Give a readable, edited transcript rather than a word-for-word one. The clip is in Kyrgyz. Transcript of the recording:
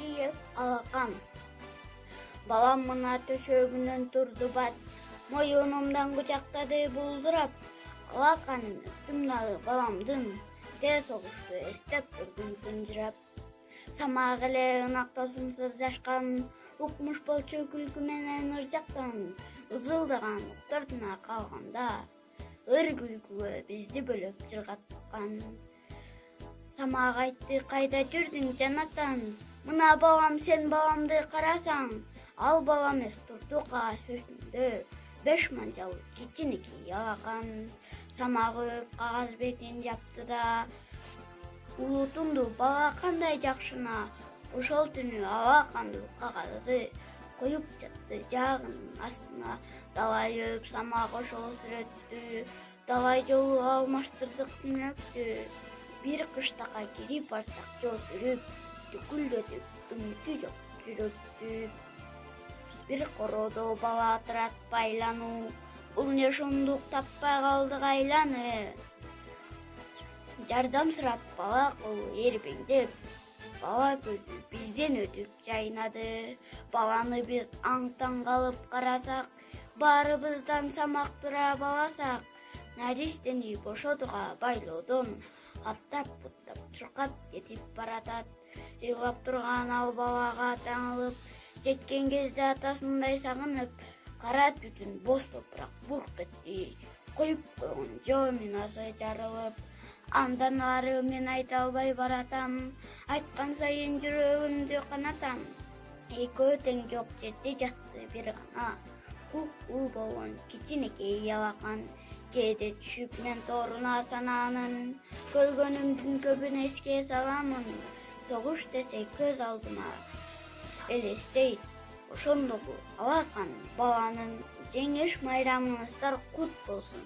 Aliyev Алакан. Балам мына төшөгүнөн турду бат, моюнумдан кучактады булдурап. Алакан үстүмдөгү баламдын тез согушту эстеп турдум күнжүрап. Самак эле ынак тосумсуз жашкан, укмуш болчу күлкү менен ыржактан, ызылдаган уктардына калганда, ыр күлкүгө бизди бөлөп жыргаткан. Самак айтты, кайда жүрдүң жанатан? Мына балам, сен баламды карасаң, ал бала эмес турду кагаз көчүндө, 5 манжал кичинекей алакан. Самак өп кагаз бетин жапты да, улутунду бала кандай жакшына, ошол түнү алаканды кагазды коюп жатты жаагынын астына. Далай өп самак ошол сүрөттү, далай жолу алмаштырдык түнөктү. Бир кыштакка кирип барсак жол жүрүп, түкүлдөтүп үмүтү жок жүрөктү. Бир короодо бала атырат байлануу, бул не шундук таппай калдык айланы. Жардам сурап бала колу эрбеңдеп, бала көзү бизден өтүп жайнады. Баланы биз аң-таң калып карасак, баарыбыздан самак тура баласак, наристени бошодуга байлоодон аттап-буттап чуркап кетип баратат. Ыйлап турган ал балага таңылып, жеткен кезде атасындай сагынып, кара түтүн боз топурак бурк этти. Коюп койгон жоо минасы жарылып, андан ары мен айта албай баратам. Айткан сайын жүрөгүмдү канатам. Экөө тең жок жерде жатты бир гана, куп-куу болгон кичинекей алакан. Кээде түшүп мен тооруна санаанын, көргөнүмдүн көбүн эске саламын. Согуш десе көз алдыма элестейт, ошондогу алакан баланын жеңиш майрамыңыздар кут болсун.